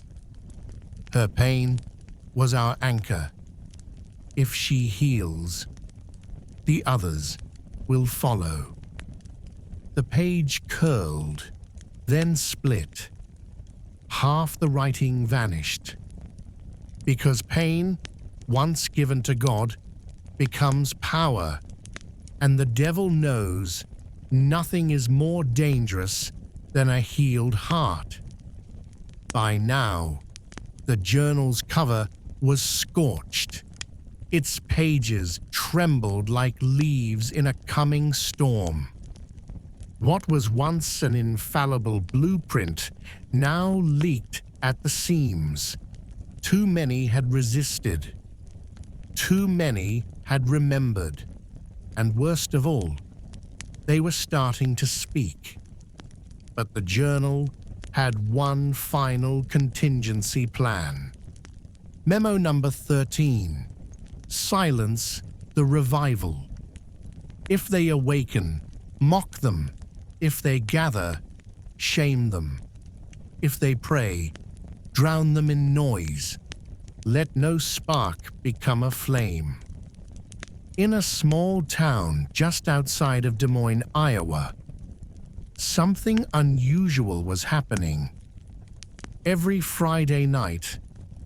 Her pain was our anchor. If she heals, the others will follow. The page curled, then split. Half the writing vanished. Because pain, once given to God, becomes power, and the devil knows nothing is more dangerous than a healed heart. By now, the journal's cover was scorched. Its pages trembled like leaves in a coming storm. What was once an infallible blueprint now leaked at the seams. Too many had resisted. Too many had remembered. And worst of all, they were starting to speak. But the journal had one final contingency plan. Memo number 13. Silence the revival. If they awaken, mock them. If they gather, shame them. If they pray, drown them in noise. Let no spark become a flame. In a small town just outside of Des Moines, Iowa, something unusual was happening. Every Friday night,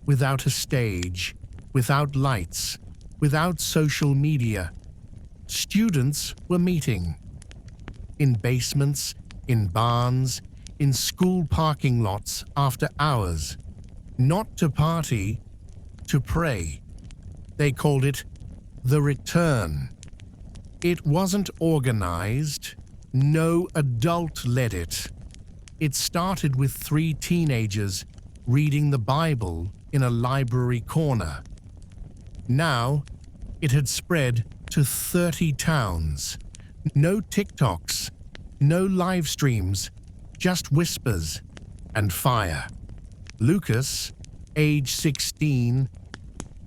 without a stage, without lights, without social media, students were meeting. In basements, in barns, in school parking lots after hours. Not to party, to pray. They called it the return. It wasn't organized. No adult led it. It started with 3 teenagers reading the Bible in a library corner. Now, it had spread to 30 towns. No TikToks, no live streams, just whispers and fire. Lucas, age 16,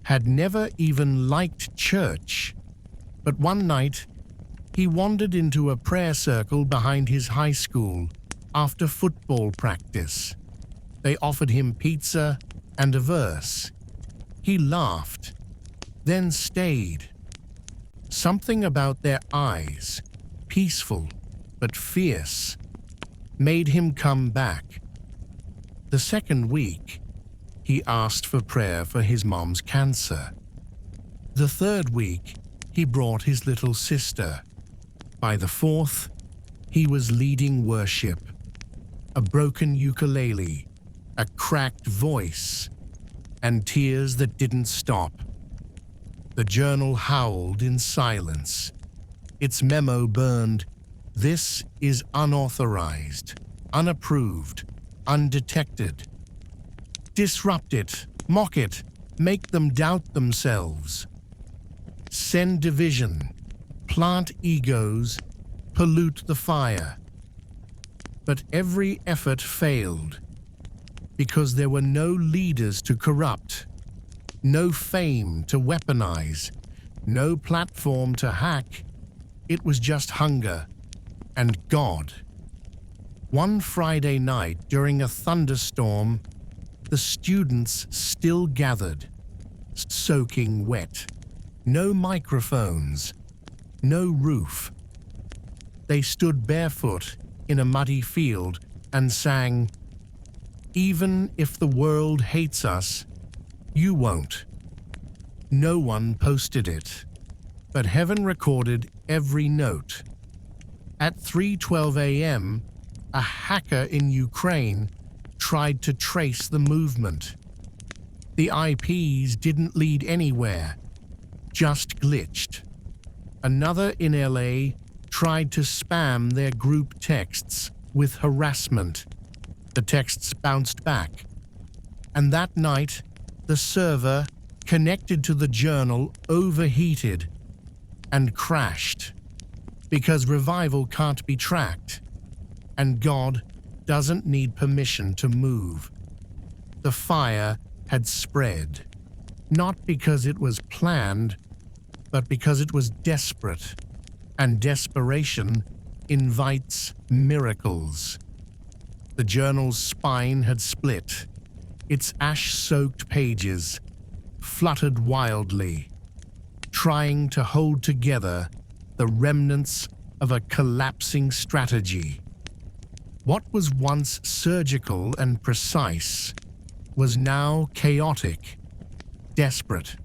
had never even liked church, but one night he wandered into a prayer circle behind his high school after football practice. They offered him pizza and a verse. He laughed, then stayed. Something about their eyes, peaceful but fierce, made him come back. The second week, he asked for prayer for his mom's cancer. The third week, he brought his little sister. By the fourth, he was leading worship. a broken ukulele, a cracked voice, and tears that didn't stop. The journal howled in silence. Its memo burned, "This is unauthorized, unapproved, undetected." Disrupt it, mock it, make them doubt themselves. Send division, plant egos, pollute the fire. But every effort failed, because there were no leaders to corrupt, no fame to weaponize, no platform to hack. It was just hunger and God. One Friday night during a thunderstorm, the students still gathered, soaking wet. No microphones, no roof. They stood barefoot in a muddy field and sang, "Even if the world hates us, you won't." No one posted it, but heaven recorded every note. At 3:12 a.m., a hacker in Ukraine tried to trace the movement. The IPs didn't lead anywhere, just glitched. Another in LA tried to spam their group texts with harassment. The texts bounced back. And that night, the server connected to the journal overheated and crashed, because revival can't be tracked, and God doesn't need permission to move. The fire had spread, not because it was planned, but because it was desperate, and desperation invites miracles. The journal's spine had split. Its ash-soaked pages fluttered wildly, trying to hold together the remnants of a collapsing strategy. What was once surgical and precise was now chaotic, desperate.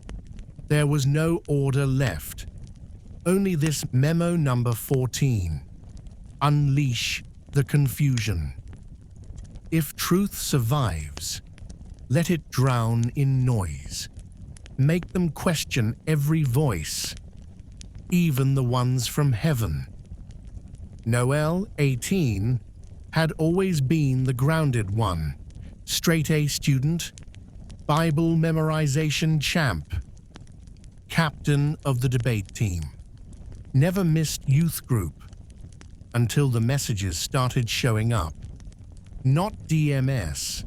There was no order left, only this memo number 14. Unleash the confusion. If truth survives, let it drown in noise. Make them question every voice, even the ones from heaven. Noel, 18, had always been the grounded one, straight-A student, Bible memorization champ, captain of the debate team. Never missed youth group until the messages started showing up. Not DMS,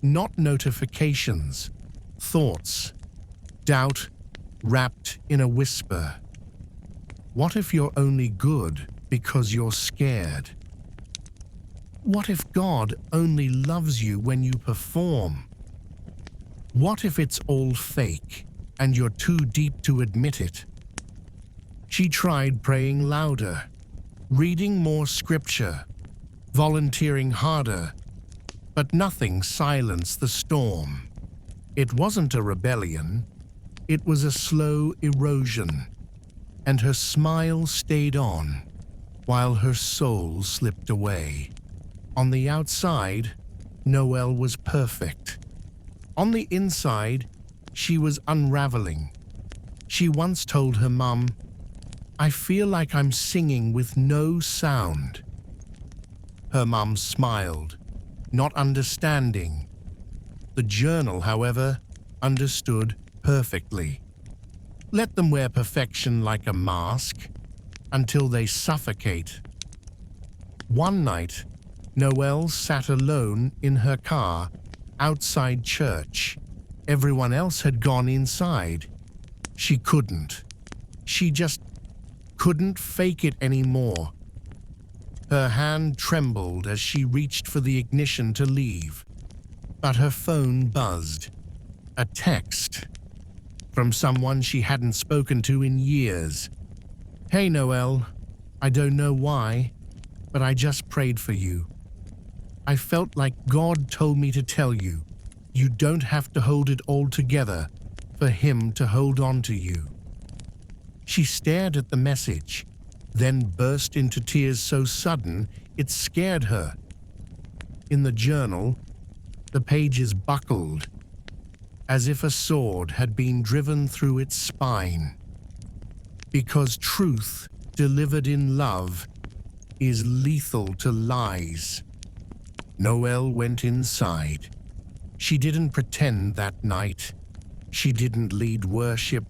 not notifications, thoughts, doubt wrapped in a whisper. What if you're only good because you're scared? What if God only loves you when you perform? What if it's all fake and you're too deep to admit it? She tried praying louder, reading more scripture, volunteering harder, but nothing silenced the storm. It wasn't a rebellion, it was a slow erosion, and her smile stayed on while her soul slipped away. On the outside, Noelle was perfect. On the inside, she was unraveling. She once told her mum, "I feel like I'm singing with no sound." Her mum smiled, not understanding. The journal, however, understood perfectly. Let them wear perfection like a mask until they suffocate. One night, Noelle sat alone in her car outside church. Everyone else had gone inside. She couldn't. She just couldn't fake it anymore. Her hand trembled as she reached for the ignition to leave, but her phone buzzed. A text from someone she hadn't spoken to in years. "Hey Noelle, I don't know why, but I just prayed for you. I felt like God told me to tell you, you don't have to hold it all together for Him to hold on to you." She stared at the message, then burst into tears so sudden it scared her. in the journal, the pages buckled, as if a sword had been driven through its spine. Because truth delivered in love is lethal to lies. Noelle went inside. She didn't pretend that night. She didn't lead worship.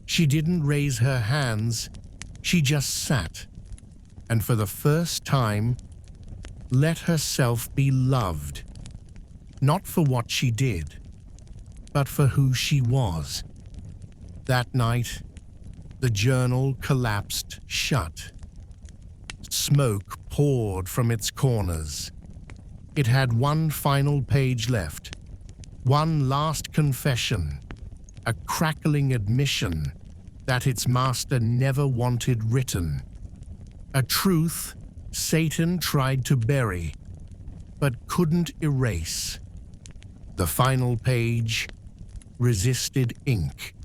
She didn't raise her hands. She just sat, and for the first time, let herself be loved. Not for what she did, but for who she was. That night, the journal collapsed shut. Smoke poured from its corners. It had one final page left, one last confession, a crackling admission that its master never wanted written. A truth Satan tried to bury, but couldn't erase. The final page resisted ink.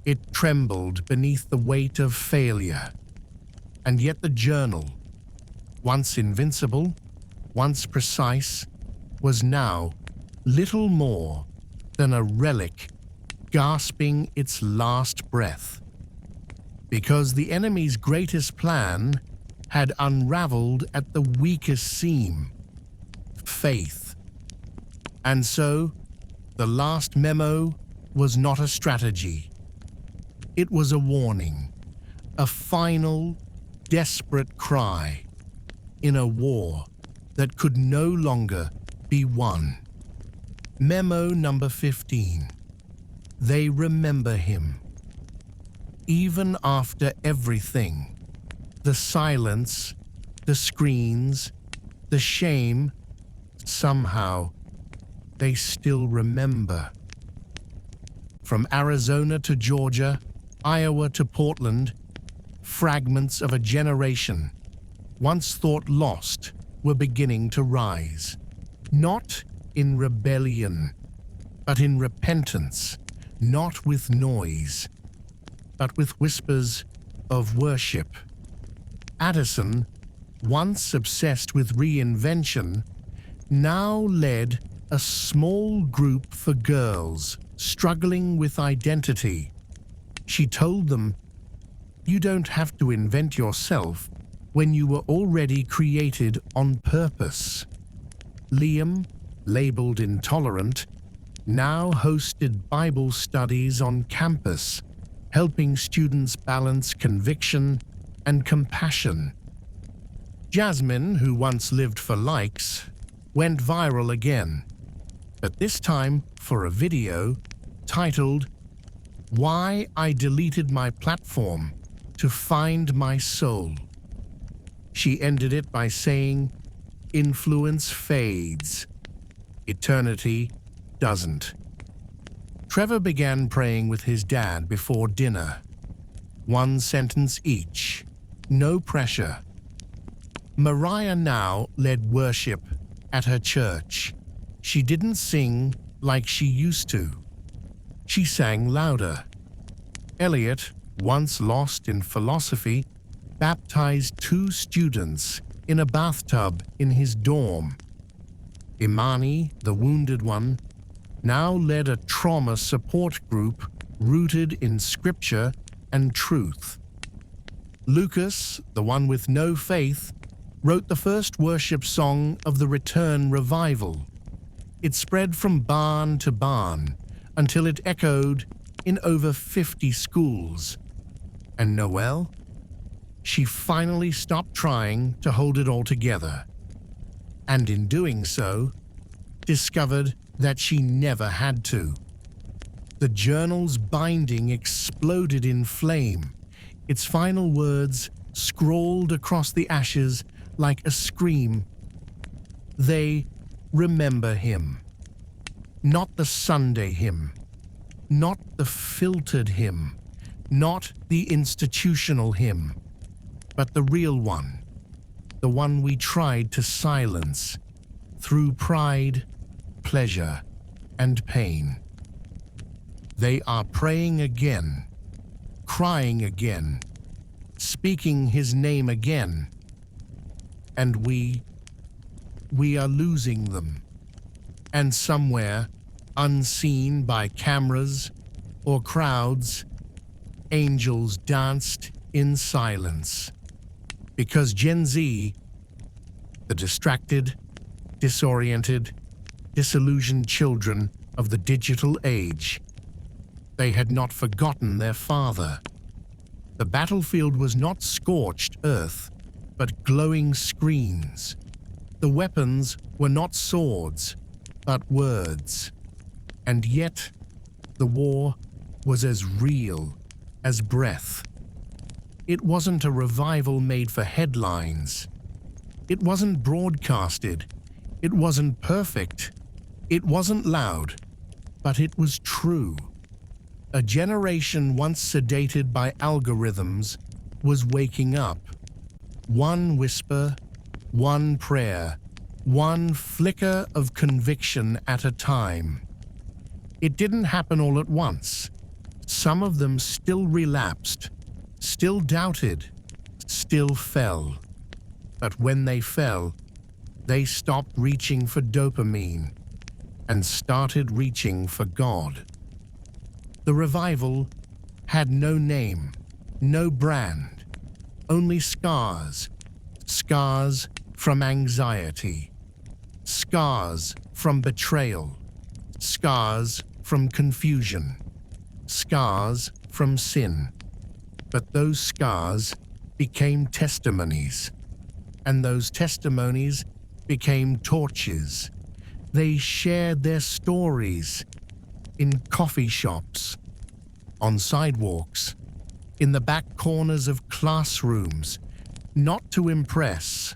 It trembled beneath the weight of failure. And yet the journal, once invincible, once precise, was now little more than a relic gasping its last breath. Because the enemy's greatest plan had unraveled at the weakest seam, faith. And so, the last memo was not a strategy. It was a warning, a final, desperate cry in a war that could no longer be won. Memo number 15. They remember him. Even after everything, the silence, the screens, the shame, somehow, they still remember. From Arizona to Georgia, Iowa to Portland, fragments of a generation, once thought lost, were beginning to rise. Not in rebellion, but in repentance, not with noise, but with whispers of worship. Addison, once obsessed with reinvention, now led a small group for girls struggling with identity. She told them, "You don't have to invent yourself when you were already created on purpose." Liam, labeled intolerant, now hosted Bible studies on campus, helping students balance conviction and compassion. Jasmine, who once lived for likes, went viral again, but this time for a video titled, "Why I Deleted My Platform to Find My Soul." She ended it by saying, "Influence fades. Eternity doesn't." Trevor began praying with his dad before dinner. One sentence each, no pressure. Mariah now led worship at her church. She didn't sing like she used to. She sang louder. Elliot, once lost in philosophy, baptized 2 students in a bathtub in his dorm. Imani, the wounded one, now led a trauma support group rooted in scripture and truth. Lucas, the one with no faith, wrote the first worship song of the Return revival. It spread from barn to barn until it echoed in over 50 schools. And Noelle? She finally stopped trying to hold it all together. And in doing so, discovered that she never had to. The journal's binding exploded in flame, its final words scrawled across the ashes like a scream. They remember him. Not the Sunday hymn, not the filtered hymn, not the institutional hymn, but the real one, the one we tried to silence through pride, pleasure, and pain. They are praying again, crying again, speaking his name again, and we we are losing them. And somewhere, unseen by cameras or crowds, angels danced in silence. Because Gen Z, the distracted, disoriented, disillusioned children of the digital age, they had not forgotten their father. The battlefield was not scorched earth, but glowing screens. The weapons were not swords, but words. And yet, the war was as real as breath. It wasn't a revival made for headlines. It wasn't broadcasted. It wasn't perfect. It wasn't loud, but it was true. A generation once sedated by algorithms was waking up. One whisper, one prayer, one flicker of conviction at a time. It didn't happen all at once. Some of them still relapsed, still doubted, still fell. But when they fell, they stopped reaching for dopamine and started reaching for God. The revival had no name, no brand, only scars. Scars from anxiety, scars from betrayal, scars from confusion, scars from sin. But those scars became testimonies, and those testimonies became torches. They shared their stories in coffee shops, on sidewalks, in the back corners of classrooms, not to impress,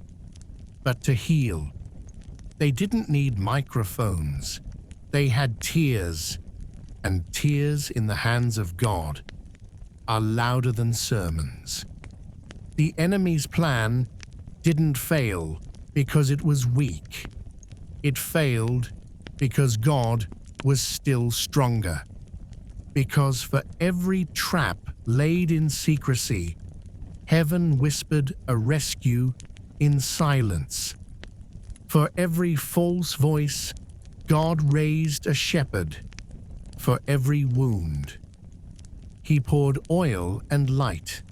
but to heal. They didn't need microphones. They had tears, and tears in the hands of God are louder than sermons. The enemy's plan didn't fail because it was weak. It failed because God was still stronger. Because for every trap laid in secrecy, heaven whispered a rescue in silence. For every false voice, God raised a shepherd. For every wound, He poured oil and light.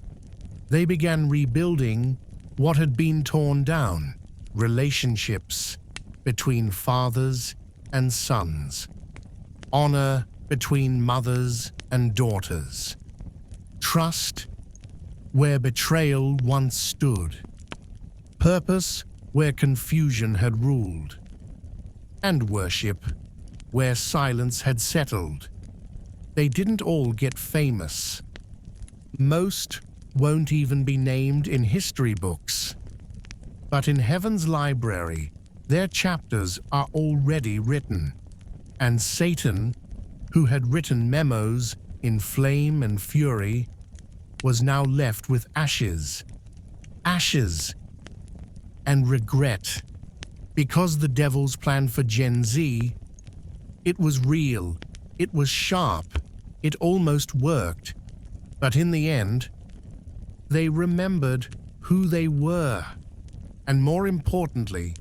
They began rebuilding what had been torn down, relationships between fathers and sons, honor between mothers and daughters, trust where betrayal once stood, purpose where confusion had ruled, and worship where silence had settled. They didn't all get famous. Most won't even be named in history books. But in heaven's library, their chapters are already written. And Satan, who had written Memos in flame and fury, was now left with ashes. Ashes and regret. Because the devil's plan for Gen Z, it was real, it was sharp, it almost worked. But in the end, they remembered who they were. And more importantly,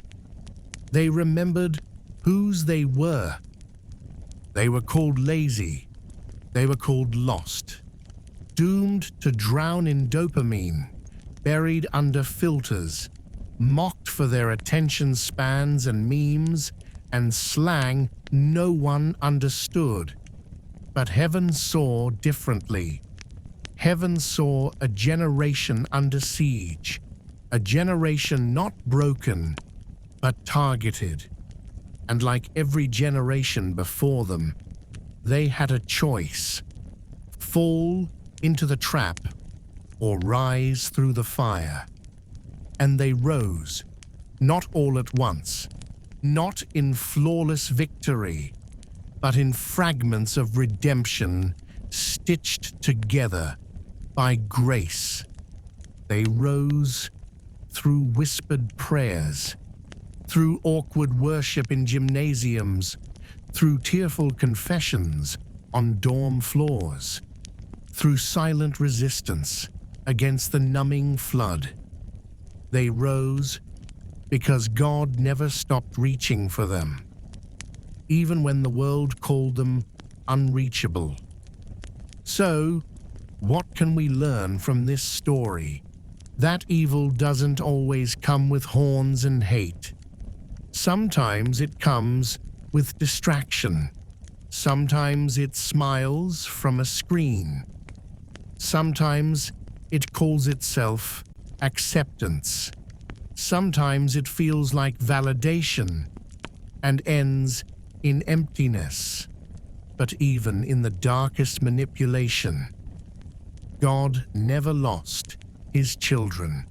they remembered whose they were. They were called lazy. They were called lost. Doomed to drown in dopamine, buried under filters, mocked for their attention spans and memes and slang no one understood. But heaven saw differently. Heaven saw a generation under siege, a generation not broken, but targeted. And like every generation before them, they had a choice: fall into the trap or rise through the fire. And they rose, not all at once, not in flawless victory, but in fragments of redemption stitched together by grace. They rose through whispered prayers, through awkward worship in gymnasiums, through tearful confessions on dorm floors, through silent resistance against the numbing flood. They rose because God never stopped reaching for them, even when the world called them unreachable. So, what can we learn from this story? That evil doesn't always come with horns and hate. Sometimes it comes with distraction. Sometimes it smiles from a screen. Sometimes it calls itself acceptance. Sometimes it feels like validation and ends in emptiness. But even in the darkest manipulation, God never lost his children.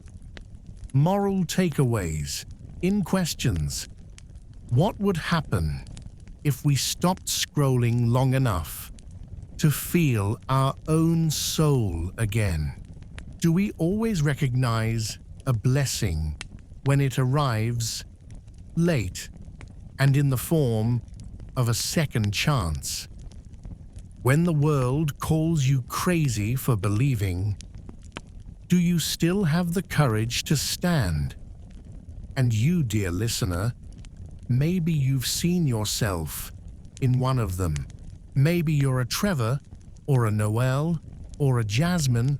Moral takeaways in questions. What would happen if we stopped scrolling long enough to feel our own soul again? Do we always recognize a blessing when it arrives late and in the form of a second chance? When the world calls you crazy for believing, do you still have the courage to stand? And you, dear listener, maybe you've seen yourself in one of them. Maybe you're a Trevor, or a Noel, or a Jasmine,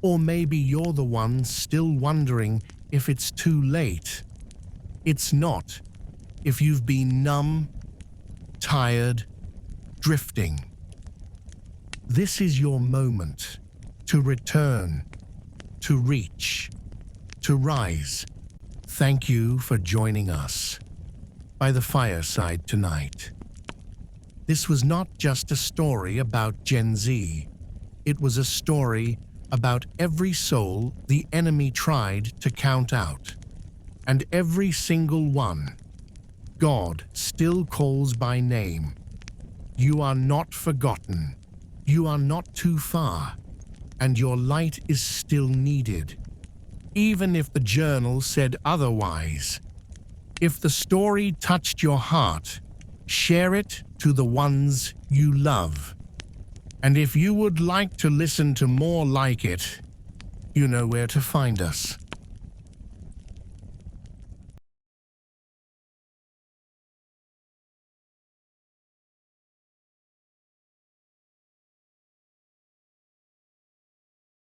or maybe you're the one still wondering if it's too late. It's not, if you've been numb, tired, drifting. This is your moment to return, to reach, to rise. Thank you for joining us by the Fireside tonight. This was not just a story about Gen Z. It was a story about every soul the enemy tried to count out. And every single one, God still calls by name. You are not forgotten. You are not too far, and your light is still needed. Even if the journal said otherwise. If the story touched your heart, share it to the ones you love. And if you would like to listen to more like it, you know where to find us.